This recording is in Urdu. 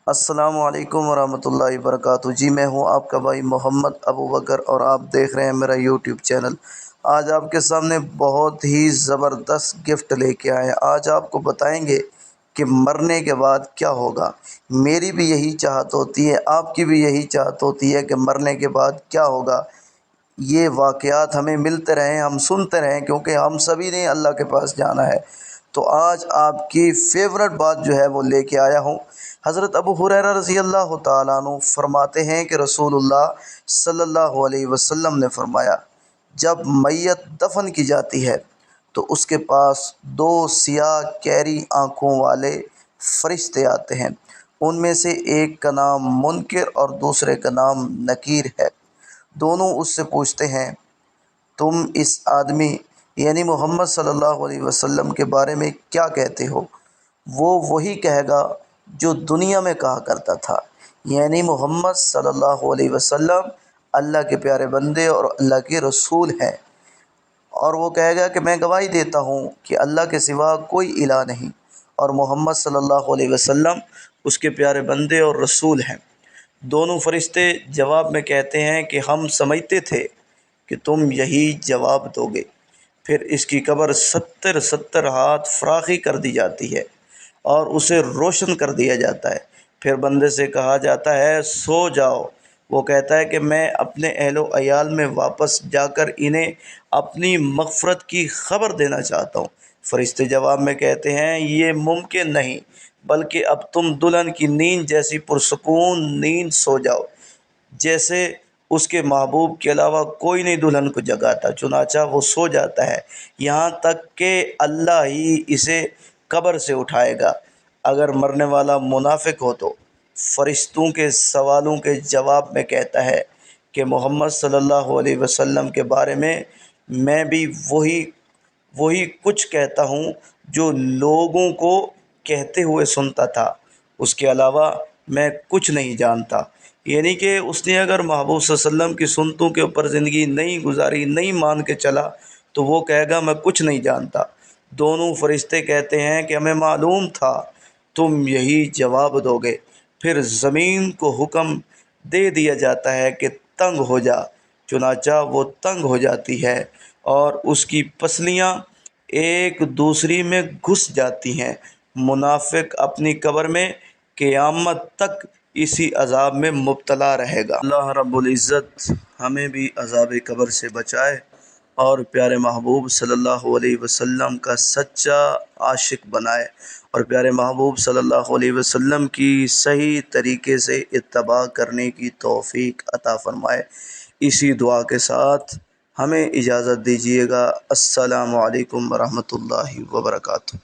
السلام علیکم ورحمۃ اللہ وبرکاتہ۔ جی میں ہوں آپ کا بھائی محمد ابو بکر اور آپ دیکھ رہے ہیں میرا یوٹیوب چینل۔ آج آپ کے سامنے بہت ہی زبردست گفٹ لے کے آئے ہیں۔ آج آپ کو بتائیں گے کہ مرنے کے بعد کیا ہوگا۔ میری بھی یہی چاہت ہوتی ہے، آپ کی بھی یہی چاہت ہوتی ہے کہ مرنے کے بعد کیا ہوگا، یہ واقعات ہمیں ملتے رہیں، ہم سنتے رہیں، کیونکہ ہم سبھی نے اللہ کے پاس جانا ہے۔ تو آج آپ کی فیورٹ بات جو ہے وہ لے کے آیا ہوں۔ حضرت ابو ہریرہ رضی اللہ تعالیٰ عنہ فرماتے ہیں کہ رسول اللہ صلی اللہ علیہ وسلم نے فرمایا، جب میت دفن کی جاتی ہے تو اس کے پاس دو سیاہ کیری آنکھوں والے فرشتے آتے ہیں۔ ان میں سے ایک کا نام منکر اور دوسرے کا نام نکیر ہے۔ دونوں اس سے پوچھتے ہیں، تم اس آدمی یعنی محمد صلی اللہ علیہ وسلم کے بارے میں کیا کہتے ہو؟ وہ وہی کہے گا جو دنیا میں کہا کرتا تھا، یعنی محمد صلی اللہ علیہ وسلم اللہ کے پیارے بندے اور اللہ کے رسول ہیں۔ اور وہ کہے گا کہ میں گواہی دیتا ہوں کہ اللہ کے سوا کوئی الہ نہیں اور محمد صلی اللہ علیہ وسلم اس کے پیارے بندے اور رسول ہیں۔ دونوں فرشتے جواب میں کہتے ہیں کہ ہم سمجھتے تھے کہ تم یہی جواب دو گے۔ پھر اس کی قبر 70 ہاتھ فراخی کر دی جاتی ہے اور اسے روشن کر دیا جاتا ہے۔ پھر بندے سے کہا جاتا ہے، سو جاؤ۔ وہ کہتا ہے کہ میں اپنے اہل و عیال میں واپس جا کر انہیں اپنی مغفرت کی خبر دینا چاہتا ہوں۔ فرشتے جواب میں کہتے ہیں، یہ ممکن نہیں، بلکہ اب تم دلہن کی نیند جیسی پرسکون نیند سو جاؤ، جیسے اس کے محبوب کے علاوہ کوئی نہیں دلہن کو جگاتا۔ چنانچہ وہ سو جاتا ہے یہاں تک کہ اللہ ہی اسے قبر سے اٹھائے گا۔ اگر مرنے والا منافق ہو تو فرشتوں کے سوالوں کے جواب میں کہتا ہے کہ محمد صلی اللہ علیہ وسلم کے بارے میں بھی وہی کچھ کہتا ہوں جو لوگوں کو کہتے ہوئے سنتا تھا، اس کے علاوہ میں کچھ نہیں جانتا۔ یعنی کہ اس نے اگر محبوب صلی اللہ علیہ وسلم کی سنتوں کے اوپر زندگی نہیں گزاری، نہیں مان کے چلا، تو وہ کہے گا میں کچھ نہیں جانتا۔ دونوں فرشتے کہتے ہیں کہ ہمیں معلوم تھا تم یہی جواب دو گے۔ پھر زمین کو حکم دے دیا جاتا ہے کہ تنگ ہو جا، چنانچہ وہ تنگ ہو جاتی ہے اور اس کی پسلیاں ایک دوسری میں گھس جاتی ہیں۔ منافق اپنی قبر میں قیامت تک اسی عذاب میں مبتلا رہے گا۔ اللہ رب العزت ہمیں بھی عذاب قبر سے بچائے اور پیارے محبوب صلی اللہ علیہ وسلم کا سچا عاشق بنائے اور پیارے محبوب صلی اللہ علیہ وسلم کی صحیح طریقے سے اتباع کرنے کی توفیق عطا فرمائے۔ اسی دعا کے ساتھ ہمیں اجازت دیجیے گا۔ السلام علیکم ورحمۃ اللہ وبرکاتہ۔